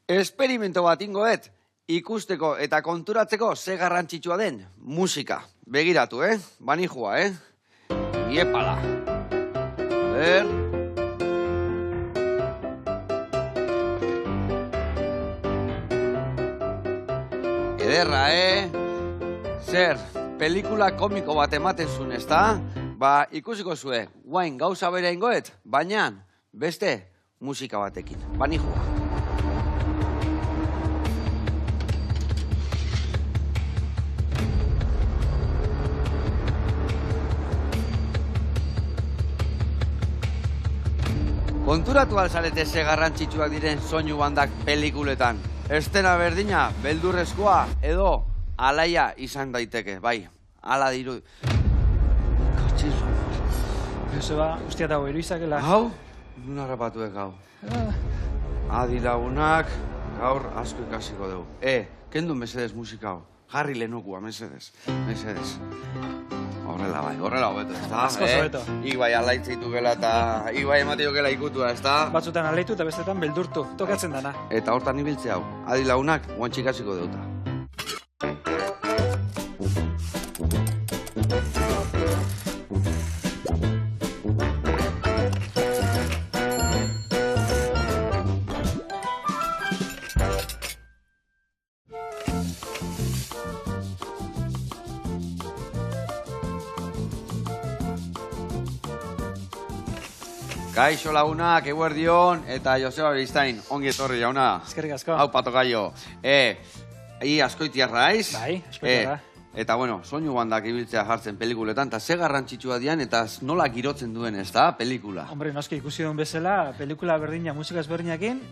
Esperimento bat ingoet, ikusteko eta konturatzeko ze garrantzitsua den musika. Begiratu, Banijua, Iepala. Ber. Ederra, Zer, pelikula komiko bat ematen zuen, ezta? Ba, ikusiko zue, guain gauza bere ingoet, baina beste musika batekin. Banijua. Konturatu alzarete ze garrantzitsuak diren soinu bandak pelikuletan. Estena berdina, beldurrezkoa edo alaia izan daiteke, bai, ala diru. Kotxirro. Joseba, ustia dago eruizakela. Hau? Nun harrapatuek hau. Adi lagunak, gaur asko ikasiko dugu. Kendu mesedez musika hau. Jarri lehenokua, mesedez. Horrela bai, horrela hobeto, ez da? Asko zobeto. Ibai alaitzeitu gela eta Ibai ematio gela ikutua, ez da? Batzutan alaitu eta bestetan beldurtu, tokatzen dana. Eta hortan ibiltze hau, adi lagunak, guantxik hasiko deuta. Kaixo lagunak, eguerdion, eta Joseba Beristain, ongi etorri jauna. Eskerrik asko. Hau patokaio. Askoitiarra aiz? Bai, askoitiarra. Eta bueno, soinu bandak ibiltzea jartzen pelikuletan, eta ze garrantzitsua dian, eta nola girotzen duen, ez da, pelikula? Hombre, noski ikusi duen bezala, pelikula berdina, musika ezberdinakin,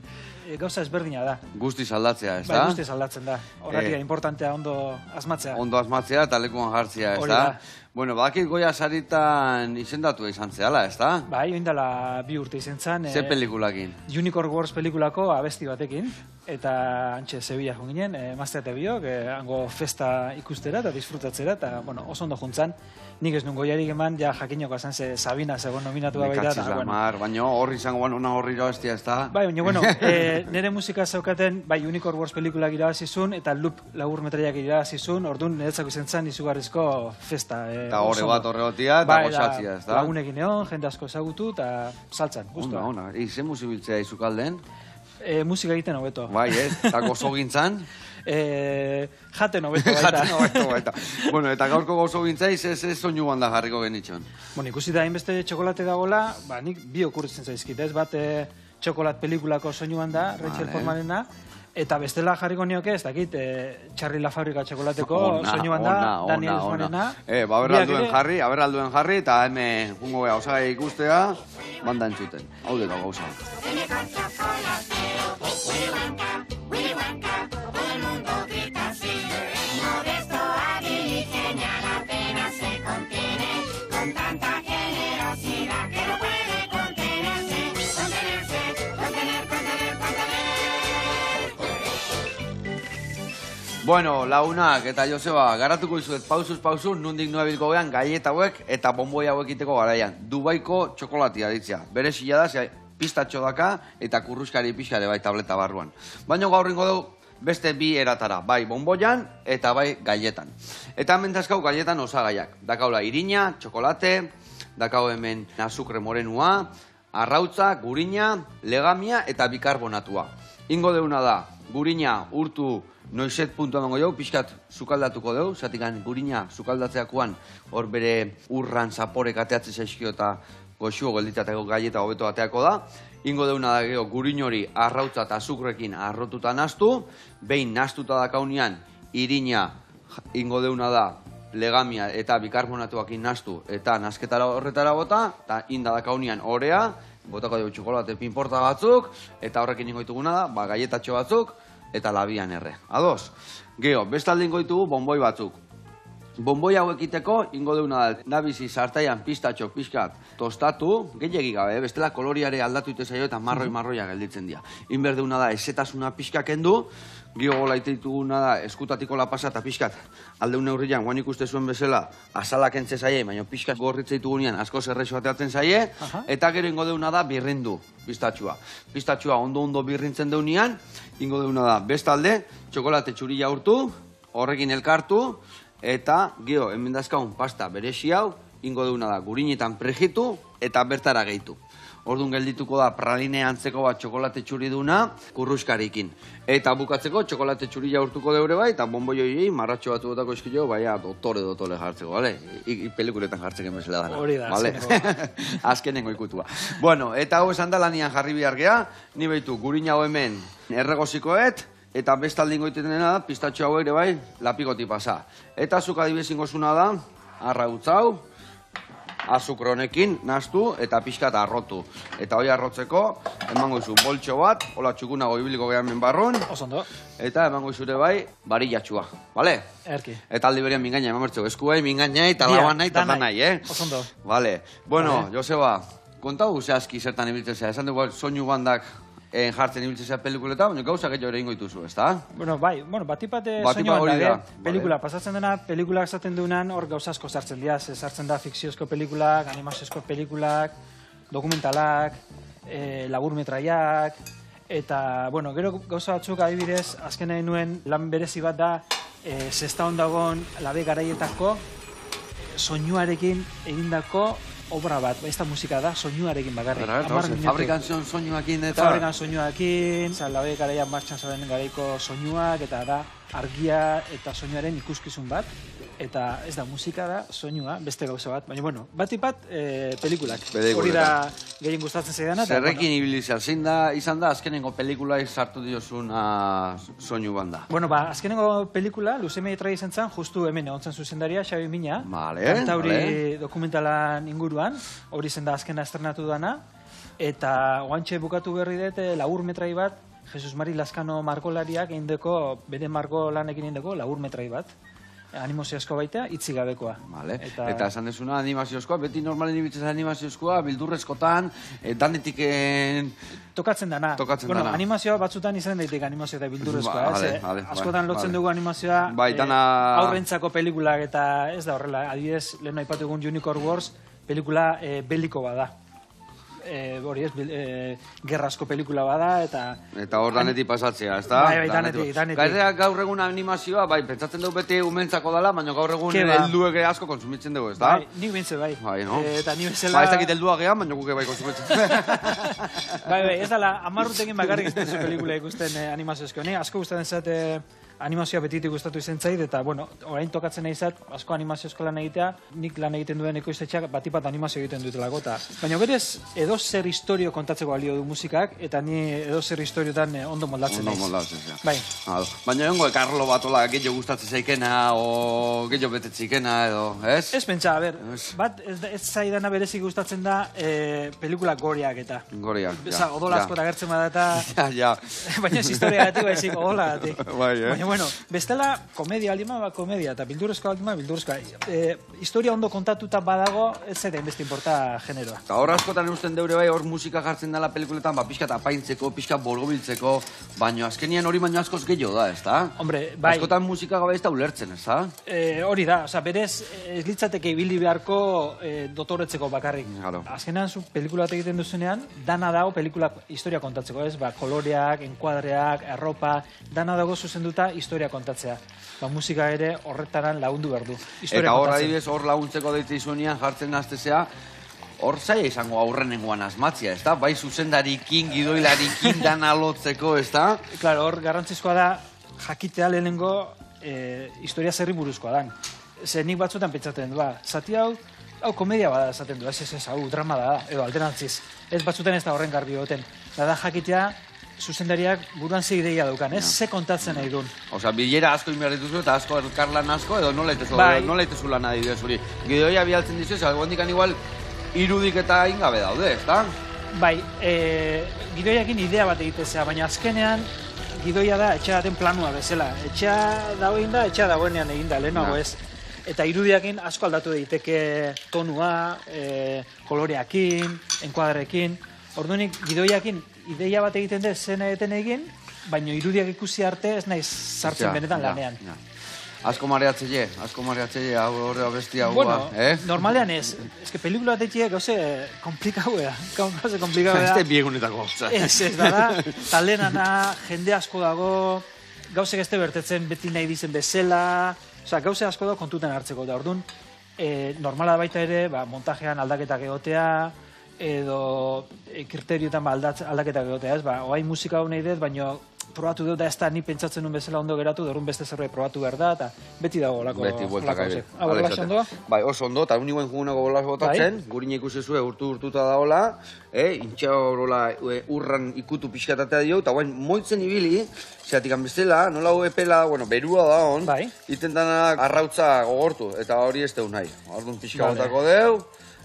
gauza ezberdina da. Guztiz aldatzea, ez da? Bai, guztiz aldatzen da. Horretia, importantea ondo asmatzea. Ondo asmatzea eta lekuan jartzea, ez Hori da? da. Bueno, badakit Goya saritan izendatu izan zehala, ez da? Bai, oindala 2 urte izan zen. Ze pelikulakin? Unicorn Wars pelikulako abesti batekin. Eta antxe Sevilla jo ginen, emaztea eta biok, hango festa ikustera eta disfrutatzera, eta bueno, oso ondo juntzan. Nik ez nun Goyarik eman, ja jakinoko esan ze Sabina zegoen nominatu baita. Nekatziz lamar, baina horri izango ona horri irabaztia, ez da? Bai, baina, bueno, nire musika zeukaten, bai, Unicorn Wars pelikulak irabazizun, eta Loop labur metraiak irabazizun, orduan niretzako izan zen izugarrizko festa. Eta horre bat horregotia eta goxatzia, ez da? Lagunekin egon, jende asko ezagutu, eta saltzan, guztua. Ona. Ze musibiltzea izukalden? Musika egiten hobeto. Bai, eta gozo gintzan? Jaten hobeto baita. Bueno, eta gaurko gozo gintzaiz, ez soinu banda jarriko genitxon. Bueno, ikusi da, hainbeste txokolate dagoela,nik bi okurritzen zaizkit, ez bat txokolat pelikulako soinu banda, Rachel Formanena, eta bestela jarriko nioke, ez dakit, Charlie La Fabrika txokolateko soinu banda, Daniel Formanena. Aberralduen jarri, eta hemen jungo beha osagai ikustea, banda entzuten. Hau dela gauza. Bueno, lagunak eta Joseba, garatuko izuet pausuz, nundik nuebilko gehan gaieta hauek eta bomboi hauek iteko garaian. Dubaiko txokolatia ditzea. Bere sila da, pistatxo daka eta kurruskari pixare bai tableta barruan. Baina gaur ringo dugu beste bi eratara, bai bomboian eta bai gaietan. Eta hemen dazkau gaietan osagaiak. Dakaula irina, txokolate, dakau hemen azukre morenua, arrautza, gurina, legamia eta bikarbonatua. Ingo deuna da, gurina urtu noizet puntua emango jau, pixkat sukaldatuko dugu, zatikan gurina sukaldatzeakoan hor bere urran zaporek ateatzen zaizkio eta goxuo gelditateko gaieta hobeto ateako da. Ingo deuna da geho gurin hori arrautza eta azukrekin arrotuta nastu, behin nastuta dakaunean irina ingo deuna da legamia eta bikarbonatuakin nastu eta nasketara horretara bota, eta inda dakaunean orea, botako dugu txokolate pinporta batzuk, eta horrekin ingo dituguna da, gaietatxo batzuk, eta labian erre. Ados, geho, bestalde ingo ditugu bonboi batzuk. Bonboi hau ekiteko, ingo deuna da, nabizi sartaian pistatxo pixkat tostatu, gehiagik gabe, bestela koloriare aldatu ite zaio eta marroia gelditzen dira. Inber deuna da, esetasuna pixka kendu, gio gola iteituguna da, eskutatiko lapasa eta pixkat, aldeun neurrian, guan ikuste zuen bezala, azalak entze zaie, baina pixkat gorritze ditugunean asko zerrexo ateatzen zaie, eta gero ingo deuna da, birrindu pistatxua. Pistatxua ondo birrintzen deunean, ingo deuna da, bestalde, txokolate txurila urtu, horrekin elkartu, eta gero, hemen dazkaun pasta beresi hau, ingo deuna da, gurinetan prejitu eta bertara gehitu. Orduan geldituko da praline antzeko bat txokolate txuri duna, kurruskarikin. Eta bukatzeko txokolate txuri jaurtuko deure bai, eta bonboi horiei marratxo batu gotako eskillo, baina dotore jeltzeko, bale? Pelikuletan jartzeken bezala dara. Hori da, azkenengo ikutua. Bueno, eta hau esan da lanian jarri behar geha, ni behitu gurina hau hemen erregozikoet, eta bestalde ingoiten dena da, pistatxo hau ere bai, lapikoti pasa. Eta zuk adibezingo zuna da, arra utzau, azukronekin nastu eta pixkat arrotu. Eta hori arrotzeko, emango izu boltxo bat, hola txukunago ibiliko gehamen barrun. Osondo. Eta emango izure bai, barillatxua, bale? Erki. Eta aldi berian mingaina, eman bertzu, eskuai, mingainai, eta laban nahi, eta danai, Osondo. Bale. Bueno, Joseba, kontau zehazki zertan ibiltzen zea, esan dugu soinu bandak jartzen ibiltzen zea pelikuleta, baina gauza gehiago ere ingo dituzu, ezta? Bueno, bai, batipat soinu bandak, pelikula, pasatzen dena, pelikulak esaten duenan hor gauza asko sartzen dira, sartzen da fikziozko pelikulak, animaziozko pelikulak, dokumentalak, laburmetraiak, eta, bueno, gero gauza batzuk adibidez, azken nahi nuen lan berezi bat da, zesta ondagon labe garaietako soinuarekin egindako obra bat, ez da musika da, soinuarekin bakarrik. Fabrikan soinuakin eta... Fabrikan soinuakin, labe garaian martxan zaben garaiko soinuak, eta da argia eta soinuaren ikuskizun bat, eta ez da musika da, soinua, beste gauza bat, baina bueno, batipat pelikulak. Hori da gehien gustatzen zaidana. Zerrekin ibilizia, zein da, izan da, azkenengo pelikula sartu diozun soinu banda? Bueno, azkenengo pelikula, luzemetra izan zen, justu hemen egontzen zuzendaria, Xabi Mina. Vale. Dokumentalan inguruan, hori zen da azkena estrenatu dana, eta oantxe bukatu berri dut laburmetrai bat, Jesus Mari Lazkano margolariak egindeko, bere margolanekin egindeko laburmetrai bat. Animaziozkoa baita, itzi gabekoa. Eta esan desuna animaziozkoa, beti normalen ibitzen animaziozkoa, bildurrezkotan, danetik... Tokatzen dana. Bueno, animazioa batzutan izan daitek animazioa eta bildurrezkoa. Askotan lotzen dugu animazioa aurrentzako pelikulak eta ez da horrela. Adibidez, lehen aipatu egun Unicorn Wars, pelikula beliko bada. Hori ez, gerrazko pelikula bada, eta... Eta hor danetik pasatzea, ez da? Bai, danetik. Gaur egun animazioa, bai, pentsatzen dugu beti umentzako dela, baina gaur egun helduek asko kontsumitzen dugu, ez da? Bai, nik bintze bai. Eta ni bezala... Ba, ez dakit heldua gehan, baina guke bai kontsumitzen. Bai, ez dala, 10 urtekin bakarrik ez duzu pelikula ikusten animaziozko. Ni asko gustatzen zait animazioa betitik gustatu izan zait, eta, bueno, orain tokatzen nahi zat, asko animaziozko lan egitea, nik lan egiten duen ekoiztetxeak batipat animazio egiten dutelako, eta... Baina berez, edo zer historio kontatzeko balio du musikak, eta ni edo zer historiotan ondo moldatzen naiz. Ondo moldatzen, ja. Bai. Baina egongo ekarlo batola gehiago gustatzen zaikena, o gehiago betetzikena, edo, ez? Ez pentsa, bat ez zaidana berezik gustatzen da pelikula goreak eta. Goreak, ja. Odola asko da gertzen bada eta... Ja. Baina ez historia gatik, baizik odola gatik. Baina, bueno, bestela, komedia aldima ba komedia, eta bildurrezko aldima bildurrezkoa. Historia ondo kontatuta badago, ez zaita inbeste importa generoa. Eta hor askotan eusten deure bai, hor musika jartzen dela pelikuletan, ba, pixka apaintzeko, pixka borgobiltzeko, baina azkenian hori baino askoz gehiago da, ez da? Hombre, bai. Askotan musika gabe ez da ulertzen, ez da? Hori da, oza, berez, ez litzateke ibili beharko dotoretzeko bakarrik. Claro. Azkenean, zu pelikula bat egiten duzunean, dana dago pelikula historia kontatzeko, ez? Ba, koloreak, enkuadreak, arropa, dana dago zuzenduta historia kontatzea. Ba, musika ere horretaran lagundu behar du. Eta hor adibidez, hor laguntzeko deitze izunean jartzen aztezea, hor zaila izango aurrenengoan asmatzia, ez da? Bai zuzendarikin, gidoilarikin dana lotzeko, ez da? Claro, hor garrantzizkoa da jakitea lehenengo historia zerri buruzkoa dan. Ze nik batzutan pentsatzen du, zati hau komedia bada esaten du, ez, hau drama da, edo alderantziz. Ez batzutan ez da horren garbi goten. Da jakitea zuzendariak buruan ze ideia daukan, ez? Ze kontatzen nahi duen. Osa, bilera asko inbehar dituzu eta asko elkarlan asko, edo nola itezu lan adibidez hori. Gidoia bialtzen dizu, ez gondikan igual irudik eta ingabe daude, ez da? Bai, gidoiakin idea bat egitezea, baina azkenean gidoia da etxea daten planua bezala. Etxea dagoen da, etxea dagoenean egin da, lehenago ez. Eta irudiakin asko aldatu daiteke tonua, koloreakin, enkuadrekin. Ordunik, gidoiakin ideia bat egiten dut zena eten egin, baina irudiak ikusi arte ez naiz sartzen benetan lanean. Asko mareatzeie, hau horre bestia hua, Bueno, normalean ez. Ez que pelikula batetik gauze komplikauea. Gauze komplikauea. Ez da biegunetako. Ez da, talenana, jende asko dago, gauzek ez bertetzen beti nahi dizen bezala, gauze asko da kontutan hartzeko da. Orduan, normala baita ere, montajean aldaketak egotea, edo kriterioetan aldaketak egotea, ez? Oain musika hau nahi dut, baina probatu dut da ez da ni pentsatzen nuen bezala ondo geratu, dorun beste zerbait probatu behar da, eta beti dago olako. Beti bueltak ari. Oso ondo? Bai, oso ondo, eta uniguen jugunako bolaz botatzen, gurine ikusi zuen urtuta daola, intxaorola urran ikutu pixkatatea dio, eta guain moitzen ibili, zeatik bestela, nola epela, berua da hon, intentan arrautza gogortu, eta hori ez deu nahi. Orduan pixka botako deu,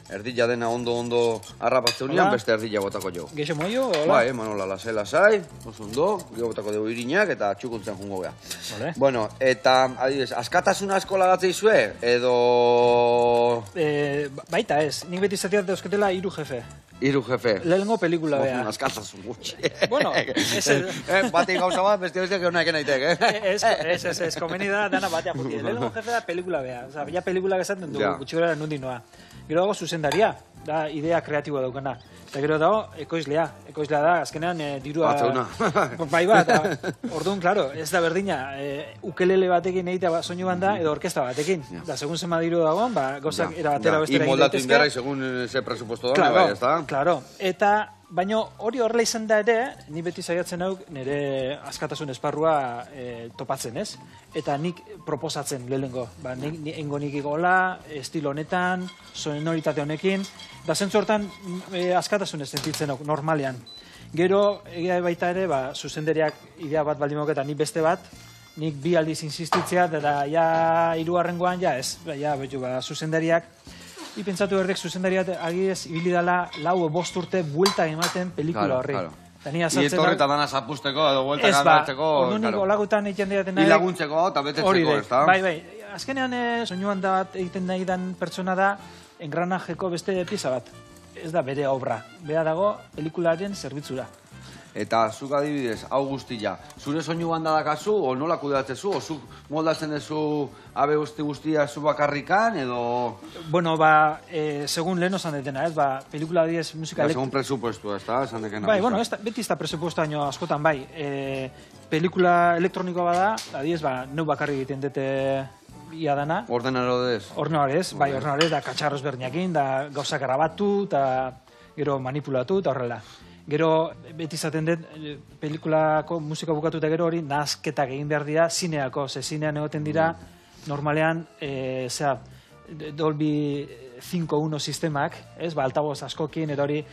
erdila dena ondo harrapatzeunean, beste erdila botako jo. Geixo moio, hola? Bai, manola, lasai, oso ondo, gero botako dugu irinak eta txukuntzen jungo geha. Bueno, eta, adibidez, askatasun asko lagatzei zue, edo... Baita ez, nik beti zatiat dauzketela 3 jefe. 3 jefe. Lehenengo pelikula beha. Askatasun gutxi. Bueno, ez... Bateik gauza bat, beste geuna eken aitek, Ez, komeni da, dana batea juti. Lehenengo jefe da pelikula beha. Osa, ja pelikula gezaten dugu, gutxigora nundi noa. Gero dago zuzendaria, da idea kreatiboa daukana. Eta gero dago ekoizlea. Ekoizlea da, azkenean dirua... Batzeuna. Bai bat, orduan, klaro, ez da berdina. Ukelele batekin egitea soinu banda edo orkesta batekin. Da, segun zema diru dagoen, gauzak erabatera bestera egin daitezke. I moldatu inberra, segun ze presupuesto da, bai, ez da? Claro, eta... Baina hori horrela izan da ere, ni beti saiatzen hauk nire askatasun esparrua topatzen, ez? Eta nik proposatzen lehenengo. Nik igola, estilo honetan, sonoritate honekin, da zentzu hortan askatasun ez sentitzen hauk, normalean. Gero, egia baita ere, zuzenderiak idea bat baldin moketa, nik beste bat, nik 2 aldiz insistitzea, eta ja 3. ez, zuzenderiak, pentsatu berdek zuzendariat agiez ibili dala 4-5 urte buelta ematen pelikula horri. I etorri eta dana zapusteko edo buelta ganatzeko. Ordunik olagutan egiten diaten nahi. Ilaguntzeko eta betetzeko, ez da? Bai. Azkenean soinuan da bat egiten nahi dan pertsona da engranajeko beste pieza bat. Ez da bere obra. Bera dago pelikularen zerbitzura. Eta zuk adibidez, hau guztia, zure soinu banda dakazu, o nola kudeatzezu, o zuk moldatzen dezu abe guztia zu bakarrikan, edo... Bueno, segun lehen osan detena, ez, pelikula diez musika... Segun presupuestu, ez da, esan dekena. Bai, bueno, beti ez da presupuesto haino askotan, bai. Pelikula elektronikoa bada, adiez, neu bakarri egiten dute ia dana. Ordenaro dez? Ordenarez, bai, ordenarez, da katxarroz berniakin, da gauzak grabatu, eta gero manipulatu, eta horrela. Gero, beti izaten dut, pelikulako musika bukatu eta gero hori nazketak egin behar dira zineako, ze zinean egoten dira, normalean, Dolby 5.1 sistemak, ez, altaboz askokin, eta hori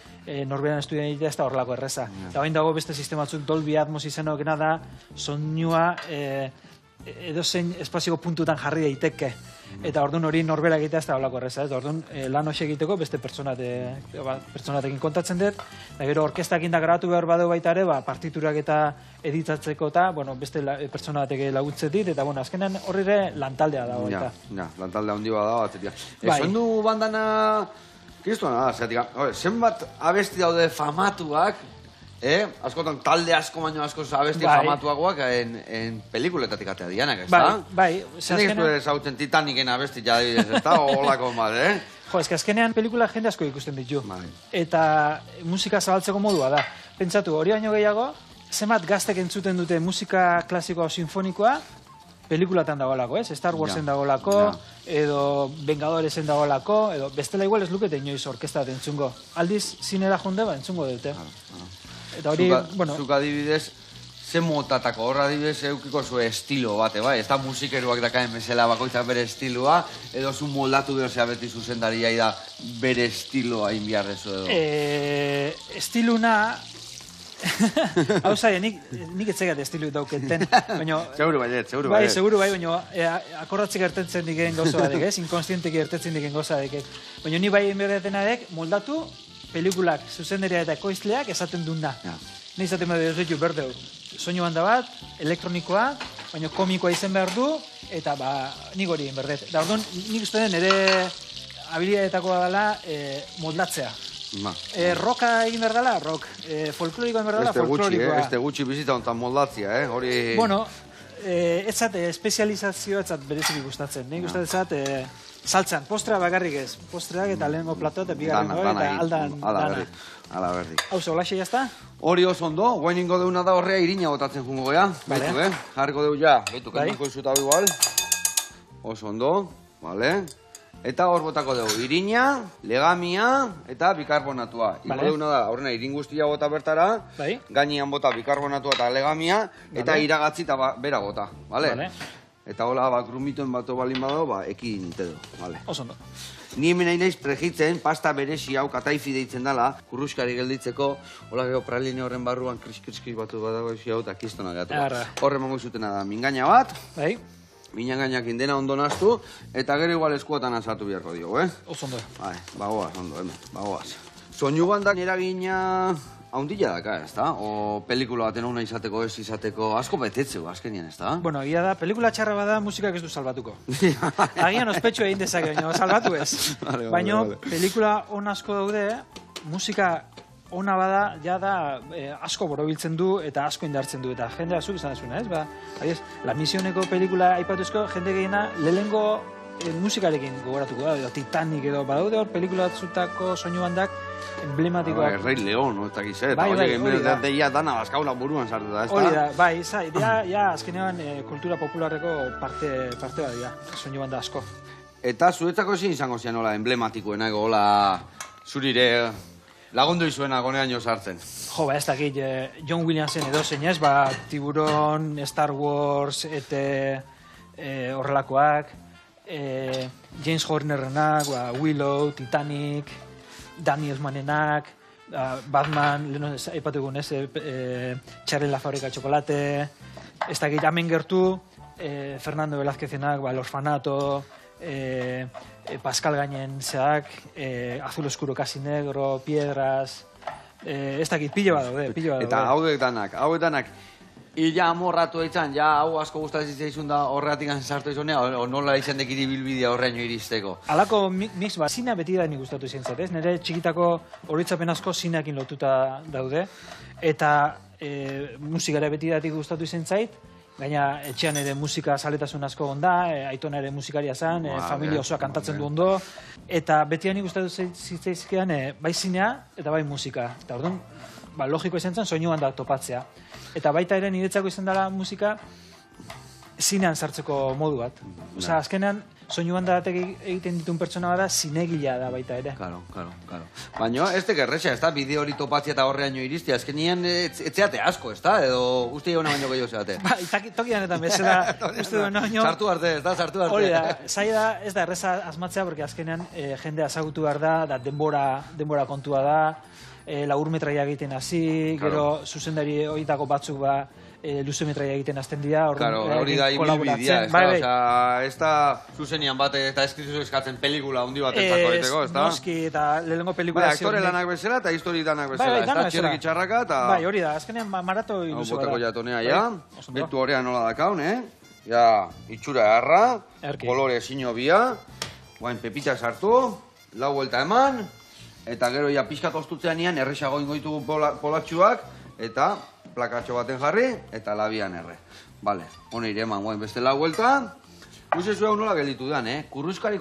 norberan estudioan egitea ez da horrelako erreza. Eta bain dago beste sistematzuk Dolby Atmos izenokena da, soinua edozein espazioko puntutan jarri daiteke. Eta orduan hori norbera egitea ez da holako erreza, ez? Orduan lan hoxe egiteko beste pertsonatekin kontatzen dut, eta gero orkestakin da grabatu behar badeu baita ere, partiturak eta editatzeko eta, beste pertsonatek laguntzen dit, eta azkenean horri ere lantaldea dago. Ja, lantaldea handi bada batzetia. Esan du bandana, kristuan, zenbat abesti daude famatuak, askotan talde asko baino asko abesti famatuagoak en pelikuletatik atea dianak, ez da? Bai, zenek ez du ezagutzen Titaniken abesti jadibidez, ez da? Olako mal, Jo, ez que azkenean pelikula jende asko ikusten ditu. Eta musika zabaltzeko modua da. Pentsatu, hori baino gehiago, zenbat gaztek entzuten dute musika klasikoa o sinfonikoa, pelikulatan dagoelako, ez? Star Warsen dagoelako, edo Vengadoresen dagoelako, edo bestela igual ez lukete inoiz orkesta bat entzungo. Aldiz, zinera jonde, entzungo dute. Eta hori, Zuk adibidez, ze motatako horra adibidez eukiko zuen estilo bate, bai? Ez da musikeruak dakaen bezala bakoitzak bere estilua, edo zu moldatu behar beti zuzendaria da bere estiloa inbiarrezu edo? Estiluna... Hau zaila, nik etzegat estilu dauketen, baina... Seguru baiet. Bai, seguru bai, baina akordatzik ertetzen diken goza badek, ez? Inkonstienteki ertetzen diken goza badek. Baina ni bai enberdetena dek, moldatu pelikulak, zuzenderia eta ekoizleak esaten duna. Ni izaten behar dut berdeu. Soinu banda bat, elektronikoa, baina komikoa izen behar du, eta nik hori egin berdet. Da orduan, nik uste den nire habilidadetakoa dela moldatzea. Roka egin behar dela, rock. Folklorikoa egin behar dela, folklorikoa. Este gutxi bizita ontan moldatzia, hori... Bueno, etzat espezializazio etzat bereziki gustatzen. Nik gustatzen saltzan, postrea bakarrik ez. Postreak eta lehenengo plato eta bigarrengo eta aldan dana. Ala berdi. Hau, olaxe jazta? Hori oso ondo, guain ingo deuna da horrea irina botatzen jungo gea. Baitu, jarriko deu ja. Baitu, kenduko izuta igual. Oso ondo, vale. Eta hor botako dugu, irina, legamia eta bikarbonatua. Ingo deuna da, horrena, irin guztia bota bertara, gainean bota bikarbonatua eta legamia, eta iragatzi eta bera bota, bale? Eta hola, grumitoen bato balin badago, ekin tedo, bale? Oso ondo. Ni hemen nahi naiz prejitzen, pasta berezi hau kataifi deitzen dela, kurruskari gelditzeko, hola geho praline horren barruan kriskriskri batu badago ezi hau, eta kistona gatu. Horre mango izutena da, mingaina bat, minagainak indena ondo naztu, eta gero igual eskuotan asatu beharko dio, Oso ondo. Bagoaz, ondo, hemen, bagoaz. Soinu bandak eragina haundila daka, ez da? O pelikula baten hona izateko, ez izateko, asko betetzeko, azkenien, ez da? Bueno, ia da, pelikula txarra bada musikak ez du salbatuko. Agian ospetxo egin dezake, baina salbatu ez. Baina pelikula on asko daude, musika ona bada, ja da, asko borobiltzen du eta asko indartzen du. Eta jende azuk izan dezuna, ez? La Misioneko pelikula aipatuzko, jende gehiena, lehengo musikarekin gogoratuko da, Titanic edo, badaude hor pelikula batzutako soinu bandak emblematikoak. Rei León, ez dakiz, eta hori deia dana bazkaula buruan sartu da, ez da? Hori da, bai, ja azkenean kultura popularreko parte bat dira, soinu banda asko. Eta zuretzako ezin izango zian hola emblematikoena, hola zurire lagundu izuena gonean jo sartzen. Jo, ez dakit, John Williamsen edo zein ez, Tiburon, Star Wars, horrelakoak, James Hornerenak, Willow, Titanic, Daniel Manenak, Batman, leheno aipatu egun ez, Charlie la fábrica de chocolate, ez dakit, hemen gertu, Fernando Velázquezenak, El orfanato, Pascal Gainen zeak, Azul oscuro casi negro, Piedras, ez dakit, pilo bat daude. Eta hauek danak, illa amorratu eitzan, ja hau asko gustatzen zaizun da horregatik sartu izonea, o nola izan dekiri bilbidea horreaino iristeko? Alako mix bat, zinea beti da nik gustatu izan zait, ez? Nire txikitako horitzapen asko zineakin lotuta daude, eta musikara beti datik gustatu izan zait, gaina etxean ere musika saletasun asko onda, aitona ere musikaria zen, familia osoa kantatzen du ondo, eta beti nik gustatu zitzaizkean bai zinea eta bai musika. Eta orduan, logiko izan zen soinu bandak topatzea. Eta baita ere niretzako izan dela musika zinean sartzeko modu bat. Osa, azkenean, soinu bandatek egiten ditun pertsona bada, zinegila da baita ere. Claro. Baina, ez tekerreza, ez da, bideo hori topatzea eta horreaino iristia, azkenean etzeate asko, ez da, edo uste jona baino gehiago zeate. Tokianetan bezala, uste duen baino... Sartu arte, ez da, sartu arte. Hori da, zai da, ez da, erreza asmatzea, porque azkenean jende azagutu behar da denbora kontua da, laurmetraia egiten hasi, gero zuzendari horietako batzuk luzemetraia egiten hasten dira. Hori da ibilbidea, ez da zuzenian bat eta eskrizu eskatzen pelikula handi bat entzako egiteko, ez da? Noski eta lehenengo pelikula... Aktore lanak bezala eta histori danak bezala, ez da txerrik txarraka eta... Bai, hori da, azkenean marato iluso botako jatonea, ja, betu horrean nola dakaun, ja, itxura erra, kolore sinobia, guain pepita sartu, lau vuelta eman, eta gero ja pixkat ostutzean nian, erresago ingoitugu polatxuak, eta plakatxo baten jarri, eta labian erre. Bale, hone ire eman guain beste lau vuelta. Guze zuen nola gelditu dan, kurruskari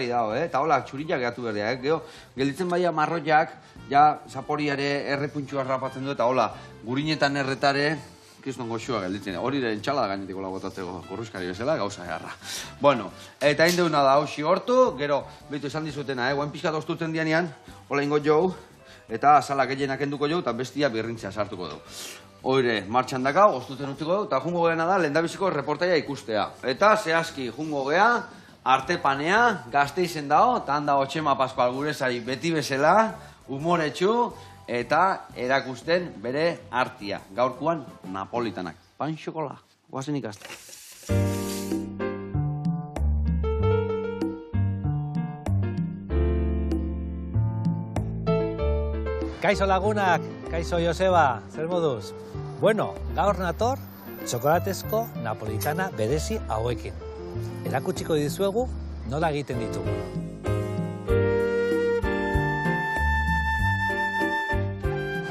dago, eta hola, txurilla gehatu berdea, gero, gelditzen baia marroiak, ja, zaporiare errepuntxua rapatzen du, eta hola, gurinetan erretare, kiston goxua gelditzen, hori ere entxalada gainetiko labotatzeko kurruskari bezala, gauza egarra. Bueno, eta indeuna da hausi hortu, gero, behitu esan dizutena, guain pixkat ostutzen dianean, hola ingo jau, eta azala gehienak enduko jau, eta bestia birrintzea sartuko du. Hoire, martxan daka, ostutzen utziko du, eta jungo geana da, lehendabiziko reportaia ikustea. Eta zehazki jungo gea, Artepanea, Gasteizen dao, eta handa Otxema Pascual gurezari beti bezala, humoretsu, eta erakusten bere artia. Gaurkoan, napolitanak. Pan xokola, guazen ikaste. Kaixo lagunak, kaixo Joseba, zer moduz? Bueno, gaur nator, txokolatezko napolitana berezi hauekin. erakutsiko dizuegu nola egiten ditugu.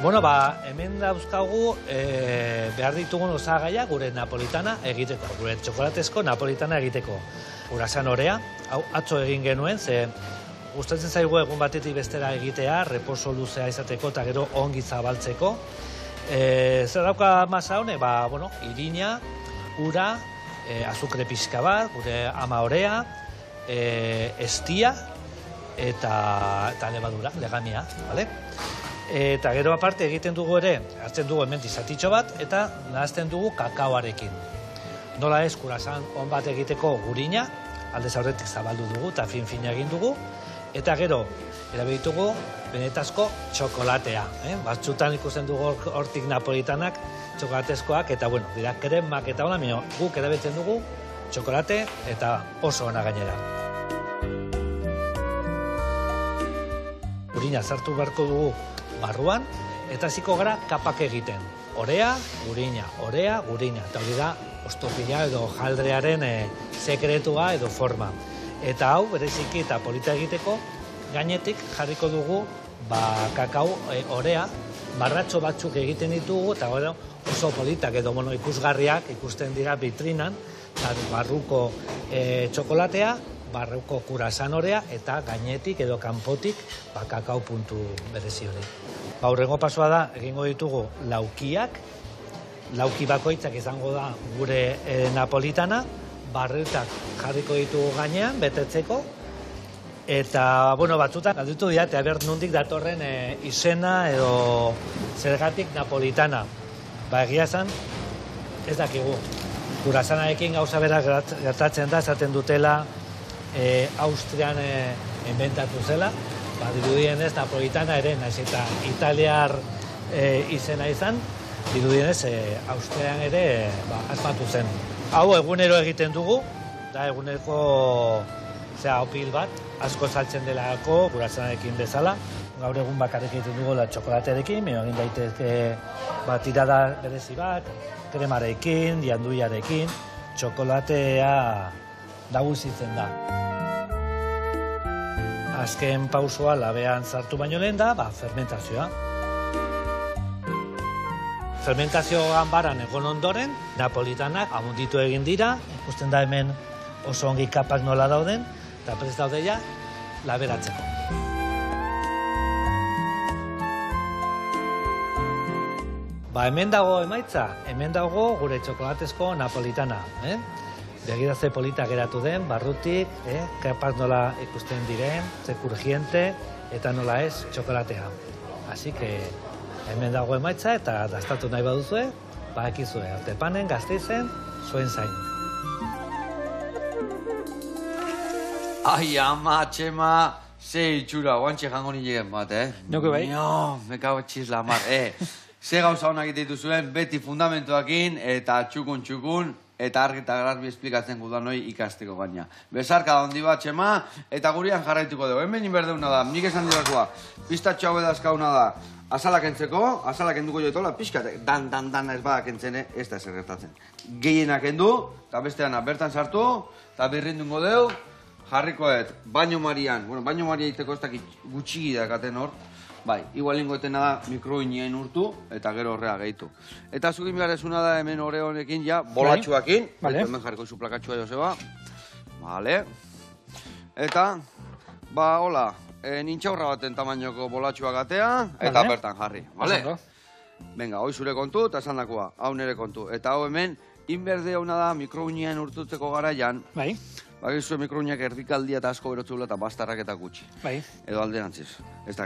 Bueno, hemen dauzkagu behar ditugun osagaia gure napolitana egiteko, gure txokolatezko napolitana egiteko. Urasan orea, hau atzo egin genuen, ze gustatzen zaigu egun batetik bestera egitea, reposo luzea izateko eta gero ongi zabaltzeko. Zer dauka masa hone? Irina, ura, azukre pixka bat, gure ama orea, estia eta lebadura, legamia, bale? Eta gero aparte egiten dugu ere, hartzen dugu hemen izatitxo bat, eta nahazten dugu kakaoarekin. Nola ez, kurasan on bat egiteko gurina, aldez aurretik zabaldu dugu eta fin-fina egin dugu, eta gero, erabilitugu benetazko txokolatea. Batzutan ikusten dugu hortik napolitanak, txokolatezkoak, eta dira kremak eta hola, guk erabiltzen dugu txokolate eta oso ona gainera. Gurina sartu beharko dugu barruan, eta hasiko gara kapak egiten. Orea, gurina, orea, gurina. Eta hori da, ostopila edo jaldrearen sekretua edo forma. Eta hau, bereziki eta polita egiteko, gainetik jarriko dugu kakao orea, barratxo batzuk egiten ditugu, eta oso politak edo ikusgarriak ikusten dira vitrinan, barruko txokolatea, barruko kurasan orea, eta gainetik edo kanpotik kakao puntu berezi hori. Aurrengo pasoa da, egingo ditugu laukiak, lauki bakoitzak izango da gure napolitana, barretak jarriko ditugu gainean, betetzeko, eta, batzutan, galditu dira, eta ber nondik datorren izena edo zergatik napolitana. Egia esan, ez dakigu. Kurasanarekin gauza bera gertatzen da, esaten dutela, Austrian inventatu zela, dirudienez napolitana ere, naiz eta italiar izena izan, dirudienez Austrian ere asmatu zen. Hau egunero egiten dugu, da eguneko opil bat, asko saltzen delako, kurasanarekin bezala. Gaur egun bakarrik egiten dugu txokolatearekin, egin daitezke tirada berezi bat, kremarekin, janduiarekin, txokolatea nagusitzen da. Azken pausua labean sartu baino lehen da, fermentazioa. Fermentazio ganbaran egon ondoren, napolitanak amunditu egin dira, ikusten da hemen oso ongi kapak nola dauden, eta prest daude ja, laberatzeko. Hemen dago emaitza, hemen dago gure txokolatezko napolitana. Begira ze polita geratu den, barrutik, kapak nola ikusten diren, ze kurgiente, eta nola ez, txokolatea. Así que hemen dago emaitza, eta dastatu nahi baduzue, ekizue, Artepanen, Gasteizen, zuen zain. Ai, ama, txema, ze itxura, guantxe jango nilegen bat, Nuke bai? Me kago txizla, mar, Ze gauza honak egite zuen, beti fundamentuakin, eta txukun, eta argi eta garbi esplikatzen gudan hori ikasteko gaina. Bezarka da hondi bat, txema, eta gurian jarraituko dugu. Hemen inberdeuna da, nik esan dirakoa, pistatxo hau edazkauna da, azalak entzeko, azalak enduko joetola, pixkat, dan ez badak entzene, ez da ezer gertatzen. Gehienak endu, eta besteana bertan sartu, eta birrindungo deu, jarrikoet, baino marian, baino maria iteko ez dakit gutxigi dakaten hor, bai, igual ingoetena da mikroinien urtu, eta gero horrea gehitu. Eta zugin behar ezuna da hemen hore honekin, ja, bolatxuakin. Hemen jarriko zu plakatxua Joseba. Vale. Eta, hola, nintxaurra baten tamainoko bolatxua gatea, eta bertan jarri. Vale? Venga, hoi zure kontu, eta esan dakoa, hau nere kontu. Eta hau hemen, inberde hona da mikroinien urtutzeko garaian. Bai. Bagizue mikroinak erdikaldia eta asko berotzula eta bastarrak eta gutxi. Bai. Edo alderantziz. Ez da,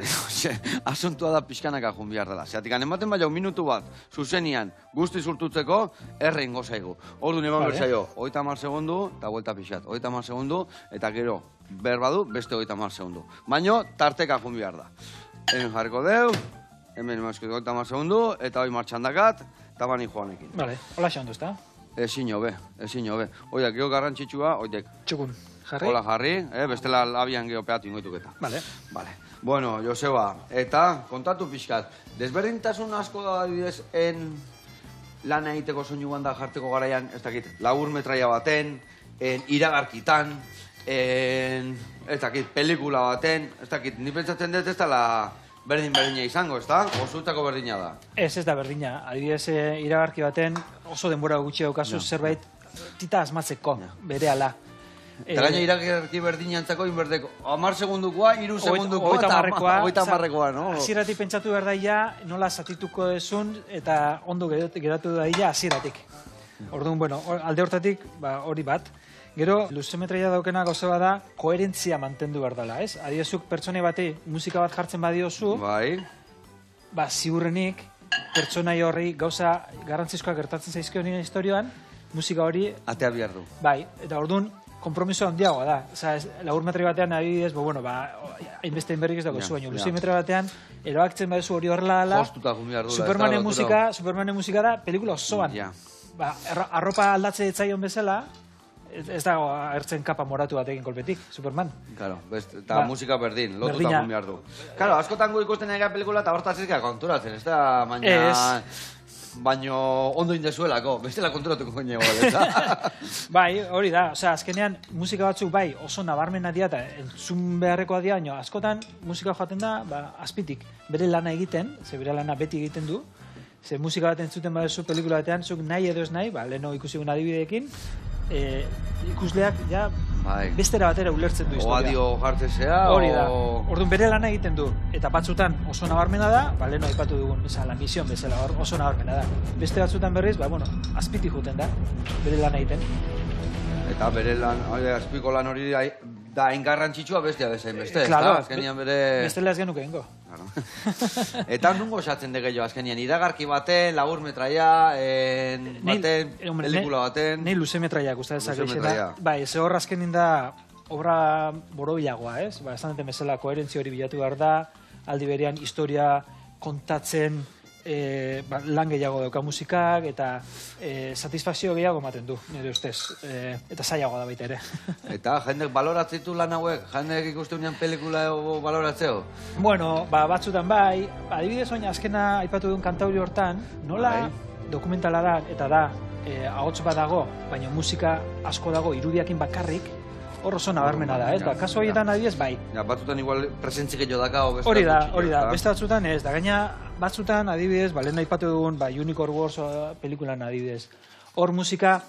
asuntua da pixkanaka jun behar dela. Zeatik, ematen baina minutu bat, zuzenian, guzti zurtutzeko, errein gozaigu. Ordu neban bertzaio, 30 segundu, eta vuelta pixat. 30 segundu, eta gero, berbadu, beste 30 segundu. Baina, tarteka jun behar da. Hemen jarriko deu, hemen emazko 30 segundu, eta hoi martxan dakat, eta bani joanekin. Vale, hola xandu, ez da? Ezin hobe. Oiak, geho garrantzitsua, oitek. Txukun, jarri. Hola, jarri, bestela labian geho peatu ingoituketa. Vale. Bueno, Joseba, eta kontatu pixkat, desberdintasun asko da adibidez lan egiteko soinu banda jarteko garaian, ez dakit, labur metraia baten, iragarkitan, ez dakit, pelikula baten, ez dakit, ni pentsatzen dut ez dela berdina izango, ez da? Osultako berdina da. Ez da berdina. Adibidez, iragarki baten oso denbora gutxi daukazu zerbait tita asmatzeko, berehala. Eta gaina iragarki berdinantzako inberdeko 10 segundukoa, 3 segundukoa eta 30 no? Hasieratik pentsatu behar daia, nola zatituko desun eta ondo geratu daia hasieratik. Orduan, bueno, alde hortatik, hori bat. Gero, luzemetraia daukena gauza bada, koherentzia mantendu behar dela, ez? Adibidezuk pertsonai bati musika bat jartzen badiozu, ziurrenik, pertsonai horri gauza garrantzizkoa gertatzen zaizkio nire historioan, musika hori... Atea behar du. Bai, eta orduan, kompromiso handiagoa da. Lagur metri batean, adibidez, hainbeste inberrik ez dago zu, baina luze metri batean, eroaktzen baduzu hori horrela ala, Supermanen musika da, pelikula osoan. Arropa aldatze etzaion bezala, ez dago agertzen kapa moratu batekin kolpetik, Superman. Claro, eta musika berdin, lotuta behar du. Claro, askotan gu ikusten egia pelikula eta hortaz ezkera konturatzen, ez da, baina ondo indezuelako, bestela konturatuko gine gola. Bai, hori da, azkenean musika batzuk bai oso nabarmena dira eta entzun beharrekoa dira, baina askotan musika joaten da azpitik, bere lana egiten, ze bere lana beti egiten du, ze musika bat entzuten badezu pelikula batean, zuk nahi edo ez nahi, leheno ikusi guna adibideekin, ikusleak ja bestera batera ulertzen du historia. Oadio jartzezea, hori da, orduan bere lana egiten du, eta batzutan oso nabarmena da, leheno aipatu dugun, la misión bezala, oso nabarmena da. Beste batzutan berriz, azpitik juten da, bere lana egiten. Eta bere lan, azpiko lan hori da engarrantzitsua bestia bezain beste, ez da? Azkenian bere... Bestela ez genuke ingo. Eta nungo osatzen de gehiago azkenian, iragarki baten, lagur metraia, baten, pelikula baten... Nei luze metraiak usta dezak. Bai, ze hor azkenin da obra borobilagoa, ez? Esan duten bezala koherentzia hori bilatu behar da, aldi berean historia kontatzen lan gehiago dauka musikak, eta satisfazio gehiago ematen du, nire ustez, eta zailagoa da baita ere. Eta jendek baloratzen du lan hauek? Jendek ikusten unean pelikula baloratzeo? Bueno, batzutan bai, adibidez oin azkena aipatu duen kantauri hortan, nola dokumentala da, eta da, ahots bat dago, baina musika asko dago irudiakin bakarrik, hor oso nabarmena da, ez? Kaso horietan adibidez, bai. Batzutan igual presentzik edo dakao. Hori da, beste batzutan ez, da gaina batzutan adibidez, lehen aipatu dugun, Unicorn Wars pelikulan adibidez. Hor musika,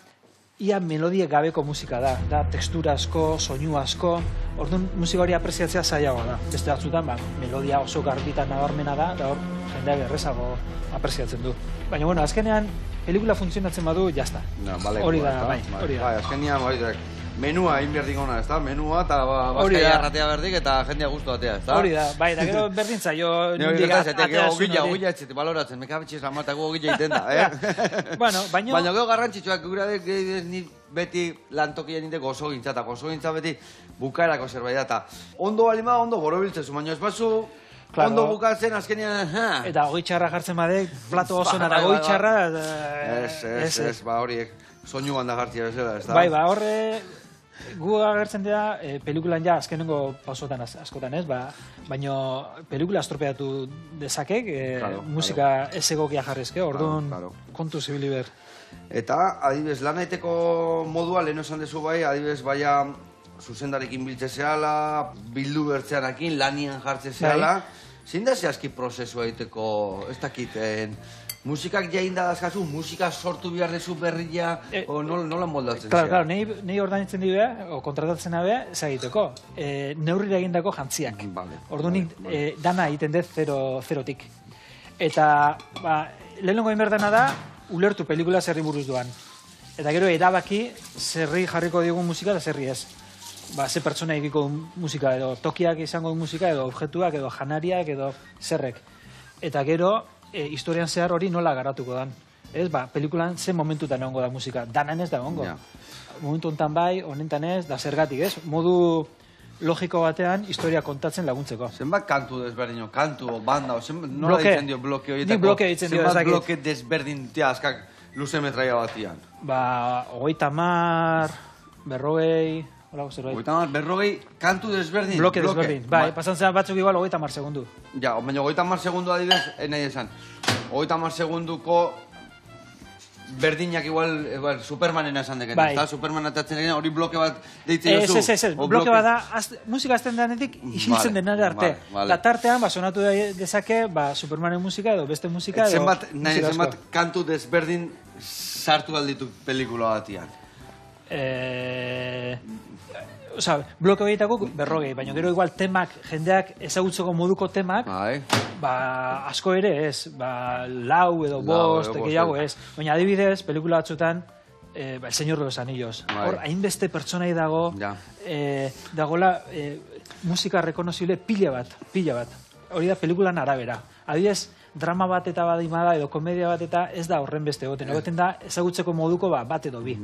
ia melodie gabeko musika da tekstura asko, soinu asko, orduan musika hori apreziatzea zailagoa da. Beste batzutan, melodia oso garbitan nabarmena da hor jendeak errezago apreziatzen du. Baina, bueno, azkenean, pelikula funtzionatzen badu, jazta. Hori da, bai, hori da. Azkenean, menua egin behar dingona, ez da? Menua eta bazkaia erratea berdik eta jendea guztu batea, ez da? Hori da, bai, da gero berdintza, jo nondik atea zuen hori. Ogila etxete baloratzen, mekabetxez amartako ogila iten da, Bueno, baina gero garrantzitsuak guradek ni beti lantokien indeko oso gintza, eta oso gintza beti bukaerako zerbait da, eta ondo balima, ondo borobiltzezu, baina ez bazu, ondo bukatzen azkenean, eta goi txarra jartzen badek, plato oso eta goi txarra, ez, horiek, soinu handa jartzia bezala, ez da? Bai, horre, gu agertzen dira, pelikulan ja azkenengo pausotan askotan ez, baina pelikula estropeatu dezakek, musika ez egokia jarrezke, orduan kontu zibili ber. Eta, adibidez, lan aiteko modua, lehen esan dezu bai, adibidez, baia zuzendarekin biltze zehala, bildu bertzeanakin, lanian jartze zehala, zein da zehazki prozesua egiteko, ez dakiten, musikak jain da dazkazu, musika sortu behar dezu berria, o nola moldatzen zea? Claro, nahi ordanitzen dira, o kontratatzen dabe, egiteko, neurrira egindako jantziak. Orduan nik dana egiten dut zerotik. Eta, lehenengo inberdana da, ulertu pelikula zerri buruz duan. Eta gero erabaki zerri jarriko digun musika eta zerri ez. Ze pertsona egiko musika, edo tokiak izango musika, edo objektuak, edo janariak, edo zerrek. Eta gero, historian zehar hori nola garatuko dan. Ez, pelikulan zen momentutan egongo da musika. Danan ez da egongo. Momentu honetan bai, honetan ez, da zergatik, ez? Modu logiko batean, historia kontatzen laguntzeko. Zenbat kantu desberdino, kantu, banda, nola ditzen dio bloke horietako? Nik bloke ditzen dio, zenbat bloke desberdin azkak luze metraia batian? 30, 40, holako zerbait. 30, 40, kantu desberdin? Bloke desberdin, bai, pasan zen batzuk igual 30 segundu. Ja, baina 30 segundu adibidez, nahi esan. 30 segunduko berdinak igual Supermanen esan deken, Bai. ezta? Superman atatzen egin, hori bloke bat deitzen duzu? Ez, bloke bat da, musika azten denetik isiltzen denare arte. Vale. Tartean, sonatu dezake, Supermanen musika edo beste musika edo... Zenbat kantu desberdin sartu alditu pelikula batian? Bloke horietako 40, baina gero igual temak, jendeak ezagutzeko moduko temak, asko ere ez, 4 edo 5, gehiago ez. Baina adibidez, pelikula batzutan, El Señor de los Anillos. Hor, hainbeste pertsonai dago, dagoela musika rekonozible pila bat. Hori da pelikulan arabera. Adibidez, drama bat eta badimada edo komedia bat eta ez da horren beste egoten. Egoten da ezagutzeko moduko bat edo bi.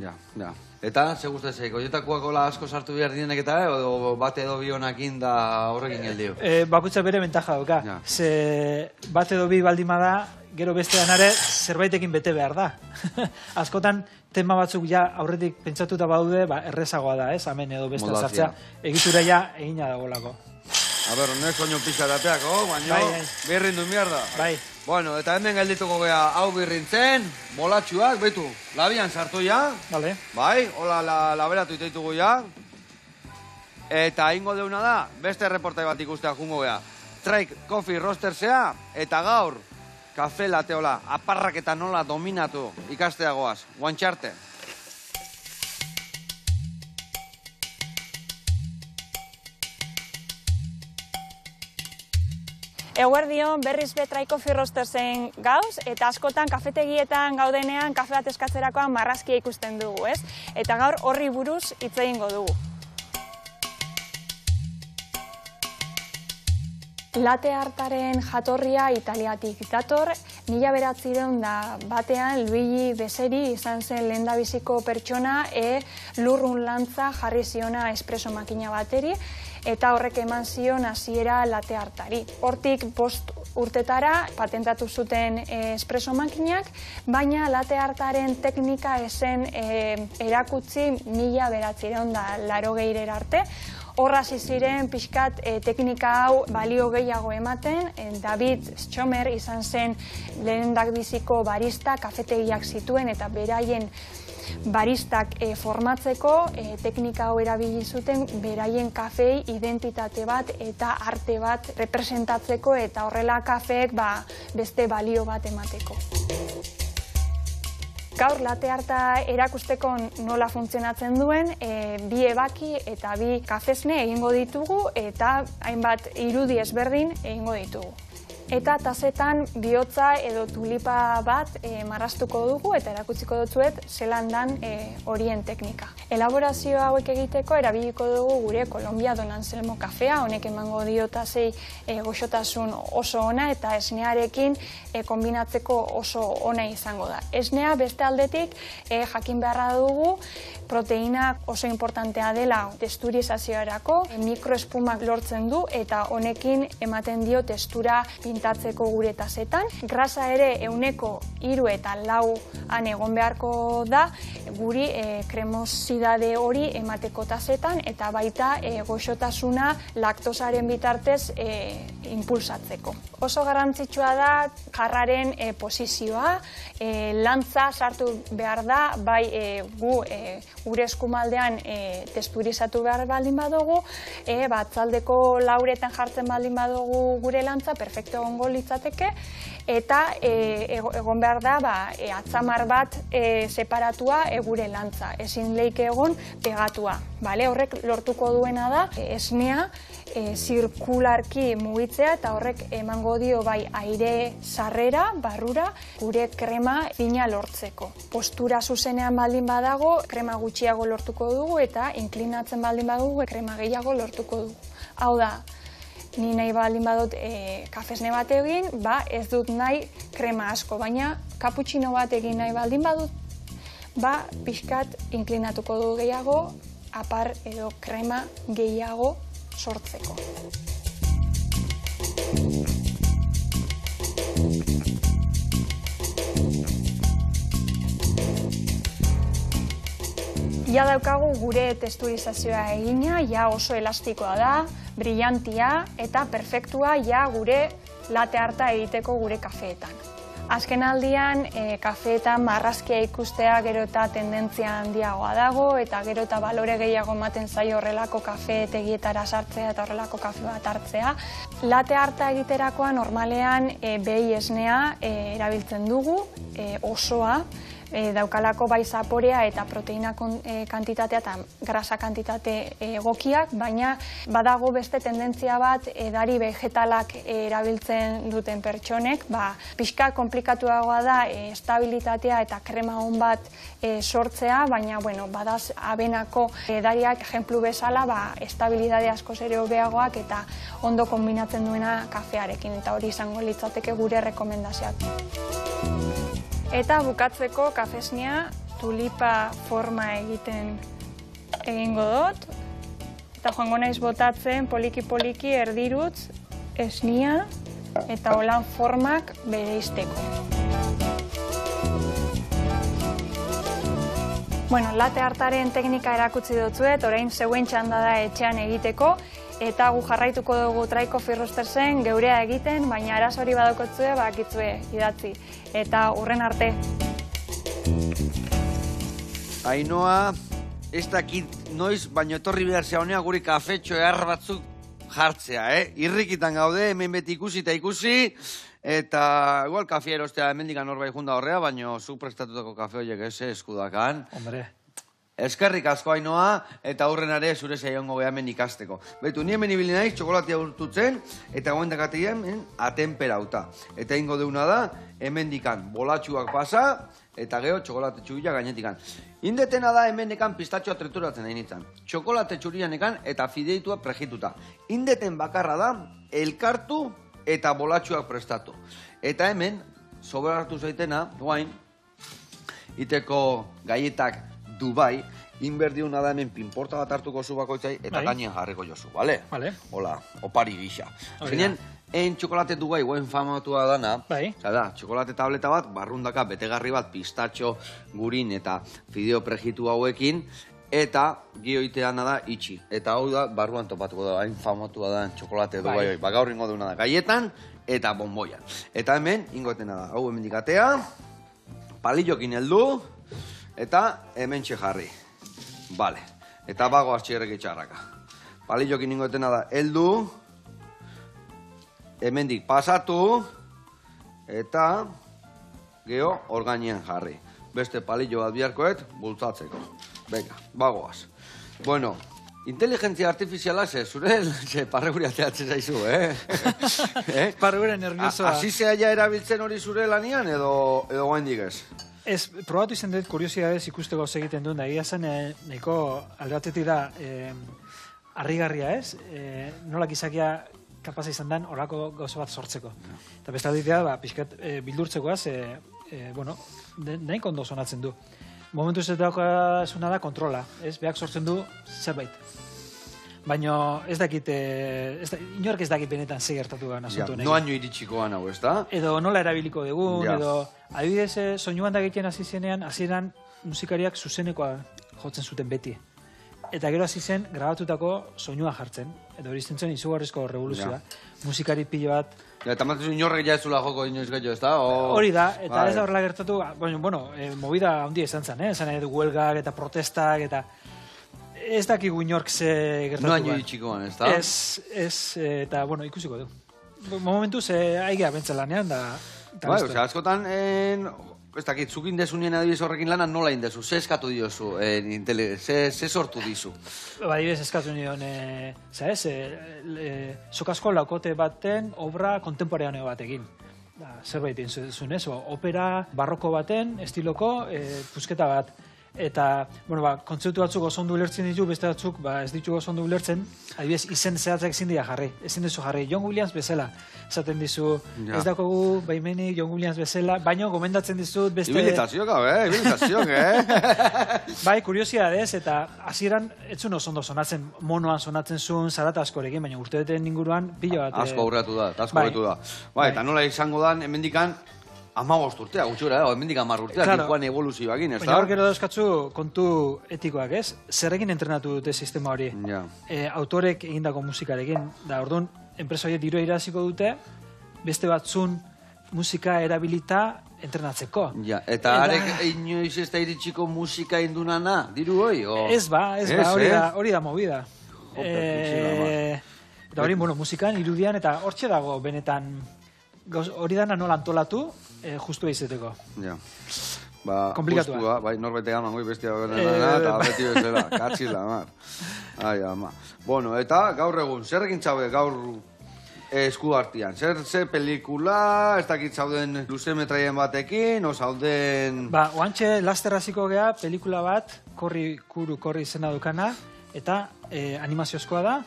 Eta, ze gustatzen, oietakoak asko sartu behar dienek eta, edo bat edo bi honakin da horrekin geldio? Bakutza bere bentaja dauka. Ze bat edo bi baldimada, gero beste danare zerbaitekin bete behar da. Askotan, tema batzuk ja aurretik pentsatuta badaude, errezagoa da, ez? Hemen edo beste sartzea, egitura ja egina dagolako. A ber, honek soño pixarateako, baina birrindu mierda. Bai. Bueno, eta hemen geldituko gea hau birrintzen, bolatxuak, betu, labian sartu ja. Vale. Bai, hola laberatu iteitugu ja. Eta ingo deuna da, beste reportai bat ikustea jungo gea. Strike Coffee Roastersea, eta gaur, kafe lateola, aparrak eta nola dominatu ikasteagoaz. Guantxarte. Eguerdion, berriz Try Coffee Roastersen gauz, eta askotan kafetegietan gaudenean kafe bat eskatzerakoan marrazkia ikusten dugu, ez? Eta gaur horri buruz hitz egingo dugu. Latte artaren jatorria Italiatik dator, 1901 Luigi Beseri izan zen lehendabiziko pertsona lurrun lantza jarri ziona espresso makina bateri, eta horrek eman zion hasiera latte artari. Hortik 5 urtetara patentatu zuten espresso makinak, baina latte artaren teknika esen erakutsi 1980 arte. Horra ziren pixkat teknika hau balio gehiago ematen, David Schomer izan zen lehendabiziko barista, kafetegiak zituen eta beraien baristak formatzeko teknika hau erabili zuten beraien kafei identitate bat eta arte bat representatzeko eta horrela kafeek beste balio bat emateko. Gaur latte arta erakusteko nola funtzionatzen duen, 2 ebaki eta 2 kafesne egingo ditugu eta hainbat irudi ezberdin egingo ditugu. Eta tazetan bihotza edo tulipa bat marraztuko dugu eta erakutsiko dutzuet zelan dan horien teknika. Elaborazio hauek egiteko erabiliko dugu gure Colombia Don Anselmo kafea, honek emango dio tazei goxotasun oso ona eta esnearekin kombinatzeko oso ona izango da. Esnea beste aldetik jakin beharra dugu proteina oso importantea dela testurizazioarako, mikroespumak lortzen du eta honekin ematen dio testura pintatzeko gure tazetan. Grasa ere 3 eta 4 egon beharko da, guri kremosidade hori emateko tazetan eta baita goxotasuna laktosaren bitartez impulsatzeko. Oso garrantzitsua da jarraren posizioa, lantza sartu behar da, bai gure eskumaldean testurizatu behar baldin badugu, batzaldeko lauretan jartzen baldin badugu gure lantza, perfekto egongo litzateke, eta egon behar da atzamar bat separatua gure lantza, ezin leike egon pegatua. Horrek lortuko duena da esnea zirkularki mugitzea eta horrek emango dio bai aire sarrera, barrura, gure krema fina lortzeko. Postura zuzenean baldin badago, krema gutxiago lortuko dugu eta inklinatzen baldin badugu, krema gehiago lortuko dugu. Hau da, ni nahi baldin badut kafesne bat egin, ez dut nahi krema asko, baina kaputxino bat egin nahi baldin badut, pixkat inklinatuko dugu gehiago, apar edo krema gehiago sortzeko. Ja daukagu gure testurizazioa egina, ja oso elastikoa da, brillantia eta perfektua ja gure latte arta egiteko gure kafeetan. Azken aldian, kafeetan marrazkia ikustea gero eta tendentzia handiagoa dago, eta gero eta balore gehiago ematen zaio horrelako kafetegietara sartzea eta horrelako kafe bat hartzea. Latte arta egiterakoan normalean behi esnea erabiltzen dugu, osoa, daukalako bai zaporea eta proteina kantitatea eta grasa kantitate egokiak, baina badago beste tendentzia bat edari vegetalak erabiltzen duten pertsonek, pixka komplikatuagoa da estabilitatea eta krema hon bat sortzea, baina badaz abenako edariak ejemplu bezala estabilitate askoz ere hobeagoak eta ondo kombinatzen duena kafearekin, eta hori izango litzateke gure rekomendazioak. Eta bukatzeko kafesnia tulipa forma egingo dut. Eta joango naiz botatzen poliki-poliki erdirutz esnia eta holan formak bereizteko. Latte artaren teknika erakutsi dutzuet, orain zeuen txanda da etxean egiteko, eta gu jarraituko dugu Dry Coffee Roastersen geurea egiten, baina arazori badokotzue, bakitzue idatzi. Eta hurren arte. Ainhoa, ez dakit noiz, baina etorri behar zea honea guri kafetxo ehar batzuk jartzea, Irrikitan gaude, hemen beti ikusi eta ikusi, eta igual kafea erostea hemendikan norbait junda horrea, baina zuk prestatutako kafe horiek eskudakan. Hombre. Eskerrik asko Ainhoa, eta aurrenare zure saiongo hemen ikasteko. Baitu, ni hemen ibili naiz, txokolatea urtutzen, eta goen dakatien atemperauta. Eta ingo deuna da, hemendikan bolatxuak pasa, eta geho txokolate txurila gainetikan. Indetena da hemendikan pistatxoa trituratzen nahi nintzen. Txokolate txurianekan eta fideitua prejituta. Indeten bakarra da, elkartu eta bolatxuak prestatu. Eta hemen, soberartu zaitena, guain, iteko gaietak Dubai, inberdiuna da hemen pinporta bat hartuko zu bakoitzai eta gainean jarriko jozu, bale? Bale. Hola, opari gisa. Zenean, txokolate Dubai guen famatua dana, da, txokolate tableta bat, barrundaka betegarri bat, pistatxo, gurin eta fideo prejitu hauekin, eta gioiteana da itxi. Eta hau da, barruan topatuko da, hain famatua da txokolate Dubai. Gaur ingo deuna da, gaietan eta bonboian. Eta hemen, ingotena da, hau hemen dikatea, palillokin heldu, eta hemen jarri. Bale. Eta bago hartxerrek itxarraka. Palillokin ingotena da, heldu, hemendik pasatu, eta geho orgainean jarri. Beste palillo bat biharkoet, bultzatzeko. Venga, bagoaz. Bueno, inteligentzia artifiziala zure parreguri ateatzen zaizu, Parreguri nerviosoa. Hasi zea erabiltzen hori zure lanian, edo gaindik ez? Ez, probatu izan dut kuriosidadez ikusteko egiten duen, da egia zen nahiko aldatetik da harrigarria ez, nola gizakia kapaza izan den horako gauza bat sortzeko. Eta beste alditea, pixkat bildurtzekoaz, nahiko ondo sonatzen du. Momentu ez daukazuna da kontrola, ez, behak sortzen du zerbait. Baina ez dakit, inork ez dakit benetan ze gertatu gana asuntu nahi. Noaino iritsiko gana, ez da? Edo nola erabiliko dugun, edo adibidez soinuan da egiten hasi zenean, hasieran musikariak zuzenekoa jotzen zuten beti. Eta gero hasi zen grabatutako soinua jartzen. Edo hori zen izugarrizko revoluzioa. Musikari pilo bat. Eta matezu inorrek ja ez zula joko inoiz gehiago, ez da? Hori da, eta ez da horrela gertatu, movida handia izan zen, esan edo huelgak eta protestak eta... Ez dakigu inork ze gertatu. Noaino iritsikoan, ez da? Ez, eta, ikusiko du. Momentu ze aigea bentzen lanean, da... Askotan, ez dakit, zuk indezunien adibidez horrekin lana nola indezu? Ze eskatu diozu, ze sortu dizu? Adibidez eskatu nion, sokasko laukote baten obra kontemporaneo batekin. Zerbait inzun, opera barroko baten, estiloko, pusketa bat. Eta, kontzeptu batzuk oso ondo ulertzen ditu, beste batzuk ez ditu oso ondo ulertzen, adibidez, izen zehatzak ezin dira jarri. Ezin dizu jarri, John Williams bezala. Esaten dizu, ez dakogu baimeni John Williams bezala, baina gomendatzen dizut beste... Ibilitazioak, Bai, kuriosidadez, eta hasieran etzun oso ondo sonatzen, monoan sonatzen zuen, zarata askorekin, baina urtebeten inguruan pilo bat... Asko aurreatu da, eta asko aurreatu da. Bai, eta nola izango dan, hemendikan, 15 urtea, gutxura, hemendik 10 urtea, dikoan evoluzioakin, ez da? Baina hor gero dauzkatzu kontu etikoak, ez? Zerrekin entrenatu dute sistema hori? Autorek egindako musikarekin, da orduan, enpresa horiek diru iraziko dute, beste batzun musika erabilita entrenatzeko. Ja, eta arek inoiz ez da iritsiko musika indunana, diru hoi? Ez ba, hori da movida. Eta hori, musikan, irudian, eta hortxe dago benetan, hori dana nola antolatu, justu izeteko. Ja. Ba, komplikatua. Justua, bai, norbete gaman goi bestia eta beti bezala, katxila, mar. Ai, ama. Bueno, eta gaur egun, zer egin txaude gaur esku hartian? Zer pelikula, ez dakit zauden luze metraien batekin, o zauden... Ba, oantxe laster hasiko gea, pelikula bat, korri izena dukana, eta animaziozkoa da,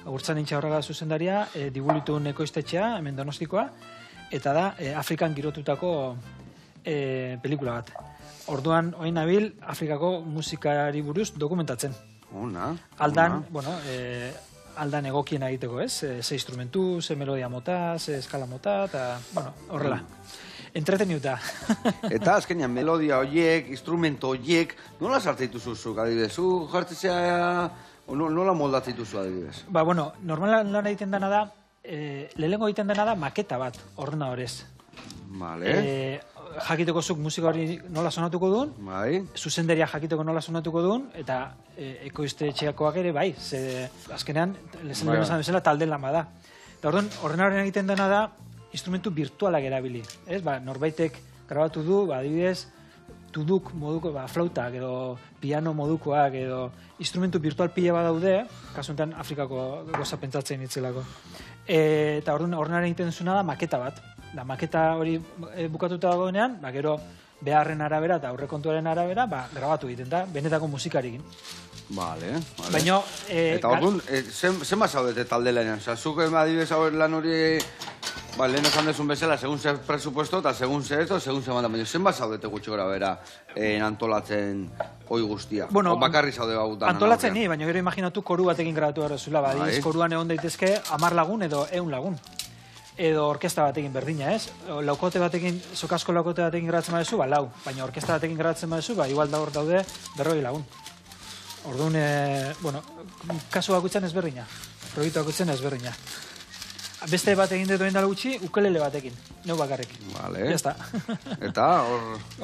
Agurtzan Intxa Horraga zuzendaria, Dibulitun ekoiztetxea, hemen Donostikoa, eta da, Afrikan girotutako pelikula bat. Orduan, oin nabil, Afrikako musikari buruz dokumentatzen. Aldan, aldan egokien egiteko, ez? Ze instrumentu, ze melodia mota, ze eskala mota, eta, horrela. Entreteniuta. Eta azkenean, melodia horiek, instrumento horiek, nola sartzen dituzu, adibidez? Zu jartzea, nola moldatzen dituzu, adibidez? Ba, normalan lan egiten dena da, lehenengo egiten dena da maketa bat, ordenadorez. Vale. Jakiteko zuk musika hori nola sonatuko duen, zuzenderia jakiteko nola sonatuko duen, eta ekoiztetxeakoak ere bai, ze azkenean, lehen bezala talde lan bada. Eta orduan, ordenadorren egiten dena da, instrumentu virtualak erabili. Norbaitek grabatu du, adibidez, tuduk moduko, flautak edo piano modukoak edo instrumentu virtual pila bat daude, kasu enten Afrikako goza pentsatzen itzelako. Eta ordenadorren egiten duzuna da maketa bat. Da, maketa hori bukatuta dagoenean, gero beharren arabera eta aurrekontuaren arabera, grabatu egiten da, benetako musikarekin. Vale. Baina... Eta orduan, zenbat zaudete talde lanean? Zuk adibidez lan hori, lehen esan dezun bezala, segun ze presupuesto eta segun ze esto, segun ze manda. Baina zenbat zaudete gutxi gora bera antolatzen hoi guztia? O bakarri zaude bautan? Antolatzen ni, baina gero imaginatu koru batekin grabatu gara zula. Badiz, koruan egon daitezke 10 lagun edo 100 lagun. Edo orkesta batekin berdina, ez? Laukote batekin, sokasko laukote batekin grabatzen badezu, lau. Baina orkesta batekin grabatzen badezu, igual da hor daude 40 lagun. Orduan, kasu bakutzen ezberdina. Proiektu bakutzen ezberdina. Beste bat egin dut dela gutxi, ukelele batekin. Neu bakarrik. Vale. Jazta. Eta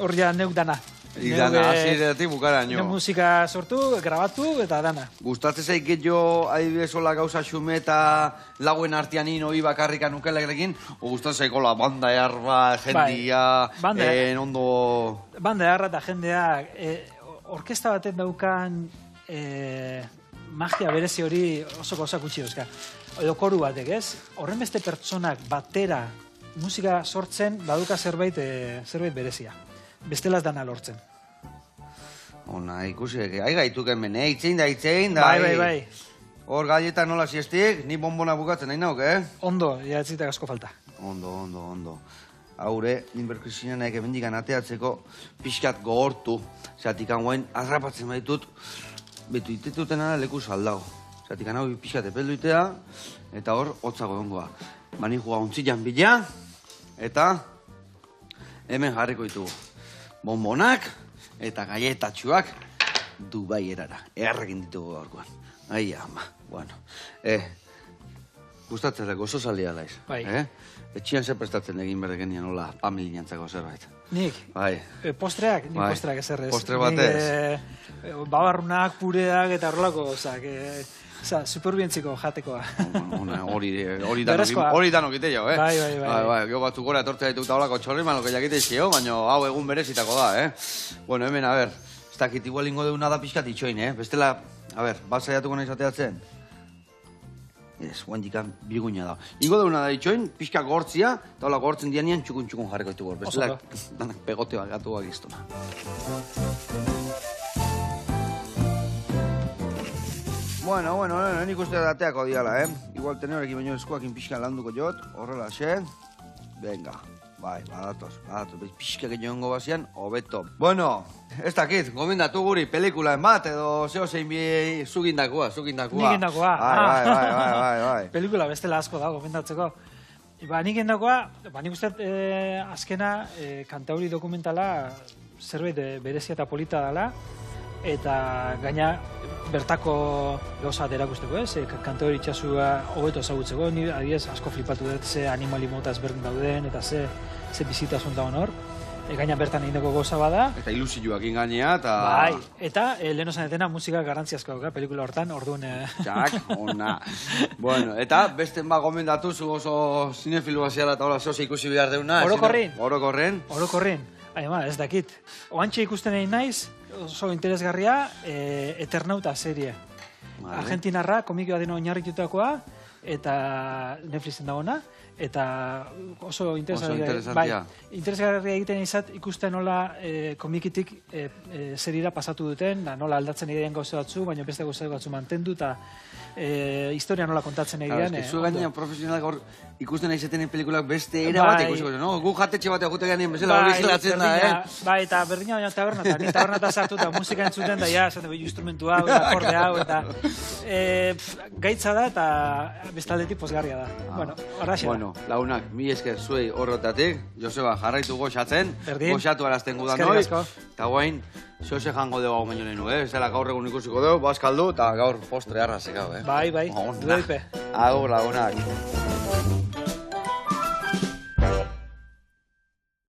hor ja neuk dana. Idana, hasiretik bukaraino. Neu musika sortu, grabatu eta dana. Gustatzen zaiket jo, adibidez hola gauza xume eta lauen artean hoi bakarrikan ukelerekin, o gustatzen zaikola banda eharra, jendia, ondo... Banda eharra eta jendea, orkesta baten daukan magia berezi hori oso gauza gutxi duzka. Edo koru batek, ez? Horren beste pertsonak batera musika sortzen baduka zerbait berezia. Bestelaz dana lortzen. Ona, ikusi, gaituk hemen, itzein da. Bai. Hor galleta nola siestik, ni bonbona bukatzen nahi nauk, Ondo, ja etzitek asko falta. Ondo. Haure, inberkrizioan nahi emendikan ateatzeko pixkat gogortu. Zatik hangoen, arrapatzen baitut, betu itetutena leku saldago. Zatik hau pixkat epeldu itea, eta hor, hotzago ongoa. Bani jua ontzilan bila, eta hemen jarriko ditugu. Bonbonak eta galletatxuak Dubai erara. Errekin ditugu gaurkoan. Ai, ama. Bueno. Gustatzen da, gozo salia daiz. Bai. Etxian zer prestatzen egin berrekenian hola familiantzako zerbait. Nik? Bai. Postreak? Nik postreak ezerrez. Postre batez? Babarrunak, pureak eta horrelako, superbientziko jatekoa. Hori danok ite jo, Bai. Gio batzuk gora etortzea dituk taulako txorriman, lo que jakite izio, baina hau egun berezitako da, Bueno, hemen, a ver, ez dakit igual ingo deuna da pixkat itxoin, Bestela, a ver, bat saiatuko nahi zateatzen? Ez, guan dikan biguina da. Ingo deuna da itxoin, pixka gortzia, taula gortzen dianian txukun jarriko ditu gor. Bestela, danak pegote bat gatuak iztuna. Bueno, nik uste dateako diala, Igual teneorekin baino eskuakin pixkan landuko jot, horrela, Venga, bai, badatoz, pixka genioengo bazian, hobeto. Bueno, ez dakit, gomendatu guri pelikulaen bat, edo zeo zein bi zugindakoa. Nik indakoa. Bai. Pelikula bestela asko da, gomendatzeko. Nik indakoa, nik uste azkena kantauri dokumentala zerbait berezia eta polita dela, eta gaina bertako gauza erakusteko, kantauri itxasua hobeto ezagutzeko, ni adibidez asko flipatu dut ze animali mota ezberdin dauden eta ze bizitasun dagoen hor. Gaina bertan egindako gauza bada. Eta ilusioak ingainea, eta... Bai, eta leheno zanetena musika garrantziazkoa dauka pelikula hortan, orduan... Txak, ona. Bueno, eta beste gomendatu zu oso zinefilua ziala eta hola zoze ikusi behar deuna. Orokorrin. Orokorrin. Orokorrin. Aima, ez dakit. Oantxe ikusten egin naiz, oso interesgarria, Eternauta serie. Argentinarra, komikioa deno oinarritutakoa, eta Netflixen dagoena, eta oso interesgarria egiten izat ikusten nola komikitik seriera pasatu duten, nola aldatzen egiten gauza batzu, baina beste gauza batzu mantendu, eta historia nola kontatzen egiten. Zu gainean profesionalak hor ikusten aizetenen pelikulak beste era bat ikusiko, no? Gu jatetxe bat egute ganean bezala hori zelatzen da, Bai, eta berdina baina tabernata, ni tabernata sartu eta musika entzuten da, ja, esan dugu instrumentu hau, akorde hau, eta gaitza da, eta bestaldetik pozgarria da. Bueno, horraxe da. Bueno, launak, mi esker zuei horretatik, Joseba, jarraitu goxatzen, goxatu arazten gudan noi, eta guain, zoze jango dugu hau baino lehenu, zela gaur egun ikusiko dugu, bazkaldu, eta gaur postre arrazek hau, Bai, dueipe. Agur, lagunak.